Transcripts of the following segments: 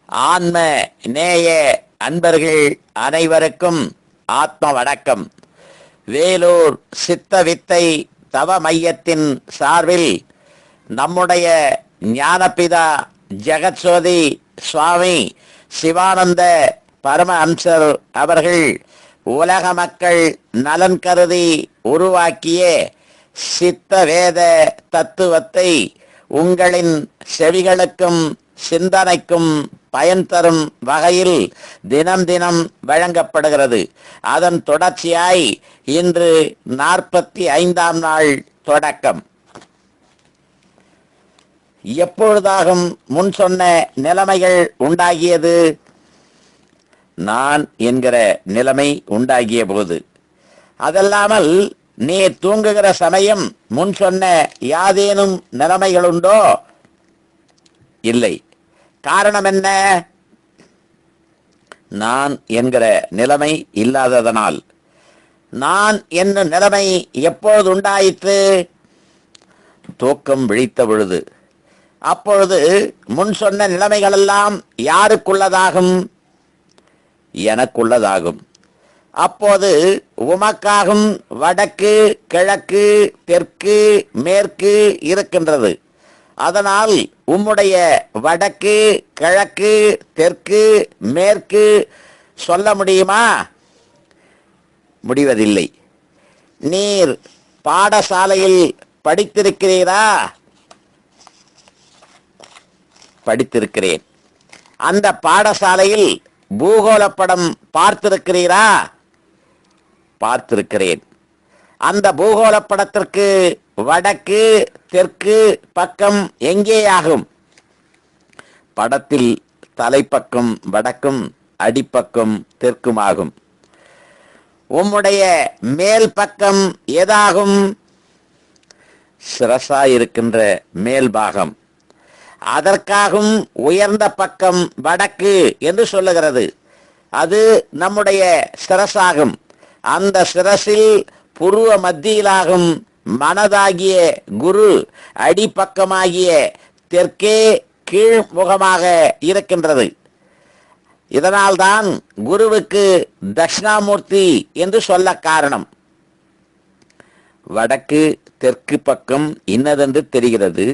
ஆன்ம நேய அன்பர்கள் அனைவருக்கும் ஆத்ம வணக்கம். வேலூர் சித்த வித்தை தவ மையத்தின் சார்பில் நம்முடைய ஞானபிதா ஜெகத்சோதி சுவாமி சிவானந்த பரம அம்சர் அவர்கள் உலக மக்கள் நலன் கருதி உருவாக்கிய சித்த வேத தத்துவத்தை உங்களின் செவிகளுக்கும் சிந்தனைக்கும் பயன் தரும் வகையில் தினம் தினம் வழங்கப்படுகிறது. அதன் தொடர்ச்சியாய் இன்று 45ஆம் நாள் தொடக்கம். எப்பொழுதாகும் முன் சொன்ன நிலைமைகள் உண்டாகியது? நான் என்கிற நிலைமை உண்டாகிய போது. அதல்லாமல் நீ தூங்குகிற சமயம் முன் சொன்ன யாதேனும் நிலைமைகளுண்டோ? இல்லை. காரணம் என்ன? நான் என்கிற நிலைமை இல்லாததனால். நான் என்னும் நிலைமை எப்பொழுது உண்டாயிற்று? தூக்கம் விழித்த பொழுது. அப்பொழுது முன் சொன்ன நிலைமைகளெல்லாம் யாருக்குள்ளதாகும்? எனக்குள்ளதாகும். அப்போது உமக்காகும் வடக்கு கிழக்கு தெற்கு மேற்கு இருக்கின்றது. அதனால் உம்முடைய வடக்கு கிழக்கு தெற்கு மேற்கு சொல்ல முடியுமா? முடிவதில்லை. நீர் பாடசாலையில் படித்திருக்கிறீரா? படித்திருக்கிறேன். அந்த பாடசாலையில் பூகோள படம் பார்த்திருக்கிறீரா? பார்த்திருக்கிறேன். அந்த பூகோள படத்திற்கு வடக்கு தெற்கு பக்கம் எங்கேயாகும்? படத்தில் தலைப்பக்கம் வடக்கும் அடிப்பக்கம் தெற்குமாகும். உம்முடைய மேல் பக்கம் ஏதாகும்? சிரசாயிருக்கின்ற மேல் பாகம். அதற்காகும் உயர்ந்த பக்கம் வடக்கு என்று சொல்லுகிறது. அது நம்முடைய சிரசாகும். அந்த சிரசில் புருவ மத்தியிலாகும் மனதாகிய குரு அடிப்பக்கமாகிய தெற்கே கீழ்முகமாக இருக்கின்றது. இதனால்தான் குருவுக்கு தட்சிணாமூர்த்தி என்று சொல்ல காரணம். வடக்கு தெற்கு பக்கம் இன்னதென்று தெரிகிறது.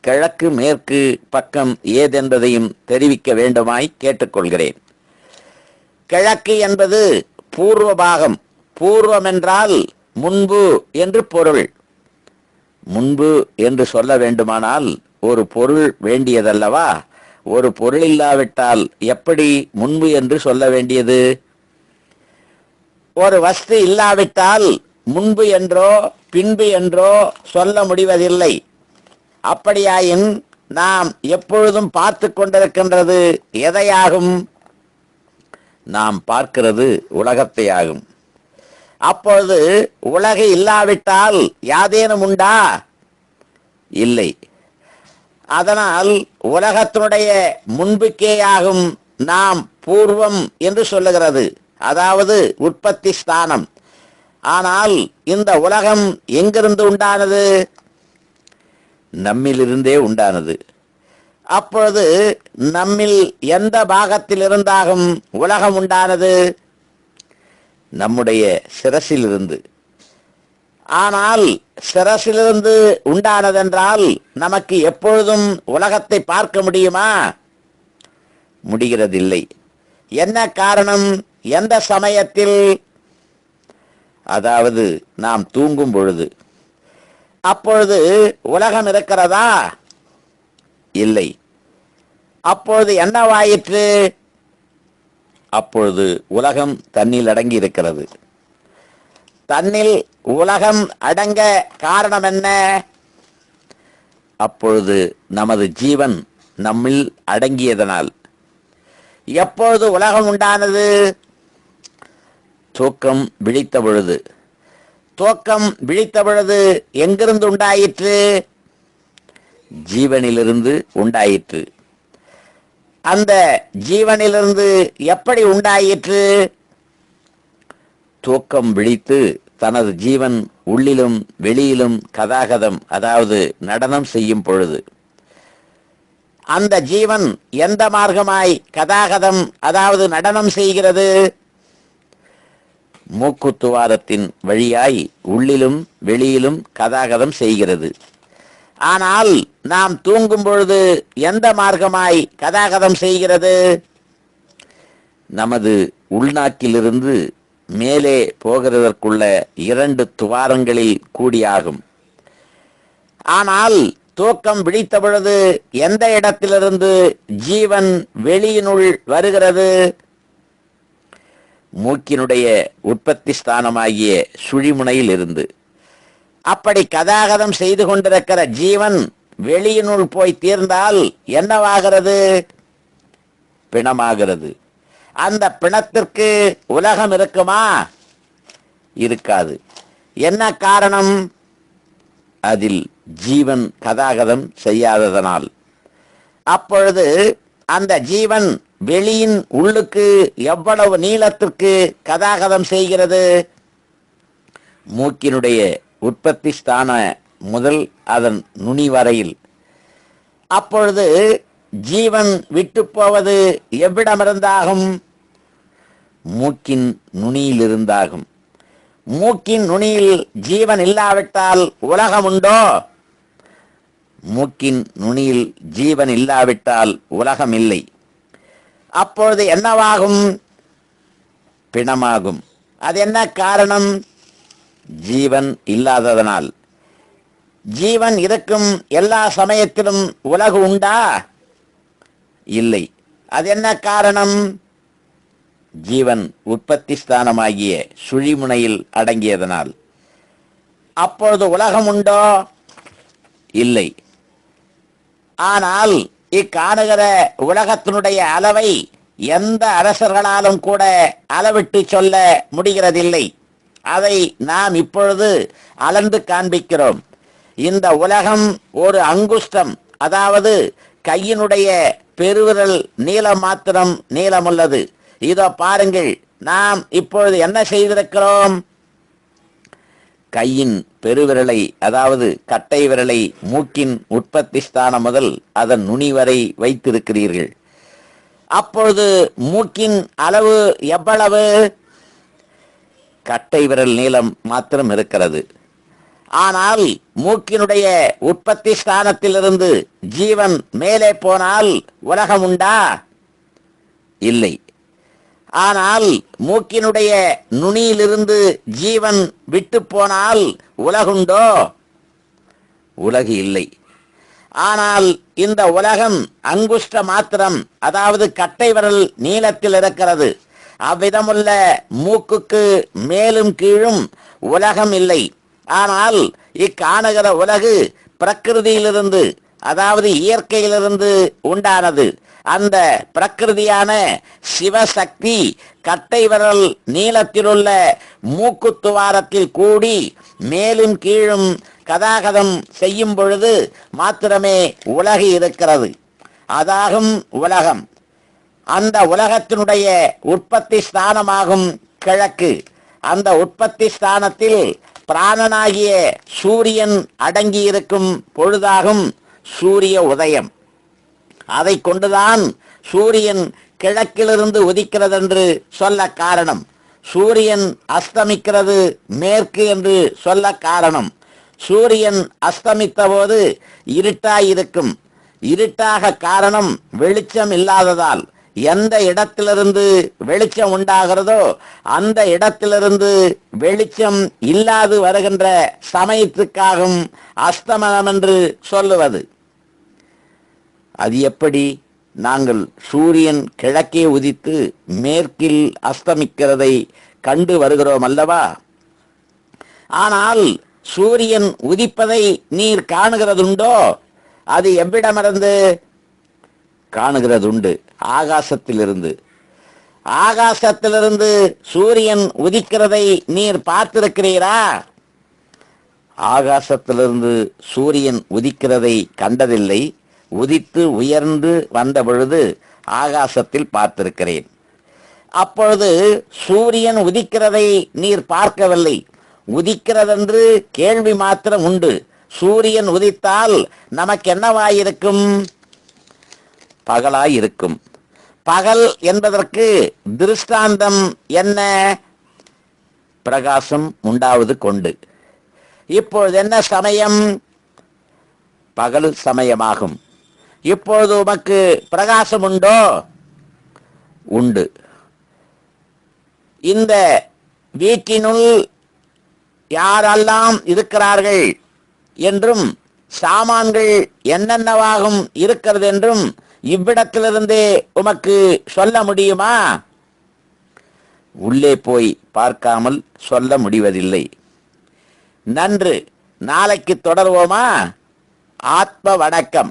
கிழக்கு மேற்கு பக்கம் ஏதென்பதையும் தெரிவிக்க வேண்டுமாய் கேட்டுக்கொள்கிறேன். கிழக்கு என்பது பூர்வ பாகம். பூர்வம் என்றால் முன்பு என்று பொருள். முன்பு என்று சொல்ல வேண்டுமானால் ஒரு பொருள் வேண்டியதல்லவா? ஒரு பொருள் இல்லாவிட்டால் எப்படி முன்பு என்று சொல்ல வேண்டியது? ஒரு வஸ்து இல்லாவிட்டால் முன்பு என்றோ பின்பு என்றோ சொல்ல முடிவதில்லை. அப்படியாயின் நாம் எப்பொழுதும் பார்த்து கொண்டிருக்கின்றது எதையாகும்? நாம் பார்க்கிறது உலகத்தை ஆகும். அப்பொழுது உலகு இல்லாவிட்டால் யாதேனும் உண்டா? இல்லை. அதனால் உலகத்தினுடைய முன்புக்கேயாகும் நாம் பூர்வம் என்று சொல்லுகிறது. அதாவது உற்பத்தி ஸ்தானம். ஆனால் இந்த உலகம் எங்கிருந்து உண்டானது? நம்மிலிருந்தே உண்டானது. அப்பொழுது நம்மில் எந்த பாகத்தில் இருந்தாகும் உலகம் உண்டானது? நம்முடைய சிரசிலிருந்து. ஆனால் சிரசிலிருந்து உண்டானதென்றால் நமக்கு எப்பொழுதும் உலகத்தை பார்க்க முடியுமா? முடிகிறதில்லை. என்ன காரணம்? எந்த சமயத்தில்? அதாவது நாம் தூங்கும் பொழுது. அப்பொழுது உலகம் இருக்கிறதா? இல்லை. அப்பொழுது என்னவாயிற்று? அப்பொழுது உலகம் தன்னில் அடங்கி இருக்கிறது. தன்னில் உலகம் அடங்க காரணம் என்ன? அப்பொழுது நமது ஜீவன் நம்மில் அடங்கியதனால். எப்பொழுது உலகம் உண்டானது? தூக்கம் விழித்த பொழுது. தூக்கம் விழித்த பொழுது எங்கிருந்து உண்டாயிற்று? ஜீவனிலிருந்து உண்டாயிற்று. அந்த ஜீவனிலிருந்து எப்படி உண்டாயிற்று? தூக்கம் விழித்து தனது ஜீவன் உள்ளிலும் வெளியிலும் கதாகதம், அதாவது நடனம் செய்யும் பொழுது. அந்த ஜீவன் எந்த மார்க்கமாய் கதாகதம் அதாவது நடனம் செய்கிறது? மூக்குத்துவாரத்தின் வழியாய் உள்ளிலும் வெளியிலும் கதாகதம் செய்கிறது. ஆனால் நாம் தூங்கும் பொழுது எந்த மார்க்கமாய் கதாகதம் செய்கிறது? நமது உள்நாக்கிலிருந்து மேலே போகிறதற்குள்ள 2 துவாரங்களில் கூடியாகும். ஆனால் தூக்கம் விழித்த பொழுது எந்த இடத்திலிருந்து ஜீவன் வெளியினுள் வருகிறது? மூக்கினுடைய உற்பத்தி ஸ்தானமாகிய சுழிமுனையில் இருந்து. அப்படி கதாகதம் செய்து கொண்டிருக்கிற ஜீவன் வெளியினுள் போய் தீர்ந்தால் என்னவாகிறது? பிணமாகிறது. அந்த பிணத்திற்கு உலகம் இருக்குமா? இருக்காது. என்ன காரணம்? அதில் ஜீவன் கதாகதம் செய்யாததனால். அப்பொழுது அந்த ஜீவன் வெளியின் உள்ளுக்கு எவ்வளவு நீளத்திற்கு கதாகதம் செய்கிறது? மூக்கினுடைய உற்பத்தி ஸ்தான முதல் அதன் நுனி வரையில். அப்பொழுது ஜீவன் விட்டு போவது எவ்விடமிருந்தாகும்? மூக்கின் நுனியிலிருந்தாகும். மூக்கின் நுனியில் ஜீவன் இல்லாவிட்டால் உலகம் உண்டோ? மூக்கின் நுனியில் ஜீவன் இல்லாவிட்டால் உலகம் இல்லை. அப்பொழுது என்னவாகும்? பிணமாகும். அது என்ன காரணம்? ஜீவன் இல்லாததனால். ஜீவன் இருக்கும் எல்லா சமயத்திலும் உலகு உண்டா? இல்லை. அது என்ன காரணம்? ஜீவன் உற்பத்தி ஸ்தானமாகிய சுழிமுனையில் அடங்கியதனால். அப்பொழுது உலகம் உண்டோ? இல்லை. ஆனால் இக்காணுகிற உலகத்தினுடைய அளவை எந்த அரசர்களாலும் கூட அளவிட்டு சொல்ல முடிகிறதில்லை. அதை நாம் இப்பொழுது அளந்து காண்பிக்கிறோம். இந்த உலகம் ஒரு அங்குஷ்டம், அதாவது கையினுடைய பெருவிரல் நீளம் மாத்திரம் நீளமுள்ளது. இதோ பாருங்கள், நாம் இப்பொழுது என்ன செய்திருக்கிறோம்? கையின் பெருவிரலை, அதாவது கட்டை விரலை மூக்கின் உற்பத்தி ஸ்தானம் முதல் அதன் நுனி வரை வைத்திருக்கிறீர்கள். அப்பொழுது மூக்கின் அளவு எவ்வளவு? கட்டை விரல் நீளம் மாத்திரம் இருக்கிறது. ஆனால் மூக்கினுடைய உற்பத்தி ஸ்தானத்திலிருந்து ஜீவன் மேலே போனால் உலகம் உண்டா? இல்லை. ஆனால் மூக்கினுடைய நுனியிலிருந்து ஜீவன் விட்டு போனால் உலகுண்டோ? உலகு இல்லை. ஆனால் இந்த உலகம் அங்குஷ்ட மாத்திரம், அதாவது கட்டை விரல் நீளத்தில் இருக்கிறது. அவ்விதமுள்ள மூக்குக்கு மேலும் கீழும் உலகம் இல்லை. ஆனால் இக்காணுகிற உலகு பிரகிருதியிலிருந்து, அதாவது இயற்கையிலிருந்து உண்டானது. அந்த பிரகிருதியான சிவசக்தி கட்டை விரல் நீளத்திலுள்ள மூக்குத்துவாரத்தில் கூடி மேலும் கீழும் கதாகதம் செய்யும் பொழுது மாத்திரமே உலகு இருக்கிறது. அதாகும் உலகம். அந்த உலகத்தினுடைய உற்பத்தி ஸ்தானமாகும் கிழக்கு. அந்த உற்பத்தி ஸ்தானத்தில் பிராணனாகிய சூரியன் அடங்கியிருக்கும் பொழுதாகும் சூரிய உதயம். அதை கொண்டுதான் சூரியன் கிழக்கிலிருந்து உதிக்கிறது என்று சொல்ல காரணம். சூரியன் அஸ்தமிக்கிறது மேற்கு என்று சொல்ல காரணம். சூரியன் அஸ்தமித்த போது இருட்டாயிருக்கும். இருட்டாக காரணம் வெளிச்சம் இல்லாததால். எந்த இடத்திலிருந்து வெளிச்சம் உண்டாகிறதோ அந்த இடத்திலிருந்து வெளிச்சம் இல்லாது வருகின்ற சமயத்துக்காகும் அஸ்தமனம் என்று சொல்லுவது. அது எப்படி? நாங்கள் சூரியன் கிழக்கே உதித்து மேற்கில் அஸ்தமிக்கிறதை கண்டு வருகிறோம் அல்லவா? ஆனால் சூரியன் உதிப்பதை நீர் காணுகிறதுண்டோ? அது எவ்விடமிருந்து காணுகிறதுண்டு? ஆகாசத்திலிருந்து. ஆகாசத்திலிருந்து சூரியன் உதிக்கிறதை நீர் பார்த்திருக்கிறீரா? ஆகாசத்திலிருந்து சூரியன் உதிக்கிறதை கண்டதில்லை. உதித்து உயர்ந்து வந்த பொழுது ஆகாசத்தில் பார்த்திருக்கிறேன். அப்பொழுது சூரியன் உதிக்கிறதை நீர் பார்க்கவில்லை. உதிக்கிறதென்று கேள்வி மாத்திரம் உண்டு. சூரியன் உதித்தால் நமக்கு என்னவாயிருக்கும்? பகலாயிருக்கும். பகல் என்பதற்கு திருஷ்டாந்தம் என்ன? பிரகாசம் உண்டாவது கொண்டு. இப்பொழுது என்ன சமயம்? பகல் சமயமாகும். இப்பொழுது உமக்கு பிரகாசம் உண்டோ? உண்டு. இந்த வீட்டினுள் யாரெல்லாம் இருக்கிறார்கள் என்றும் சாமான்கள் என்னென்னவாகும் இருக்கிறது என்றும் இவ்விடத்திலிருந்தே உமக்கு சொல்ல முடியுமா? உள்ளே போய் பார்க்காமல் சொல்ல முடிவதில்லை. நன்று, நாளைக்கு தொடர்வோமா? ஆத்ம வணக்கம்.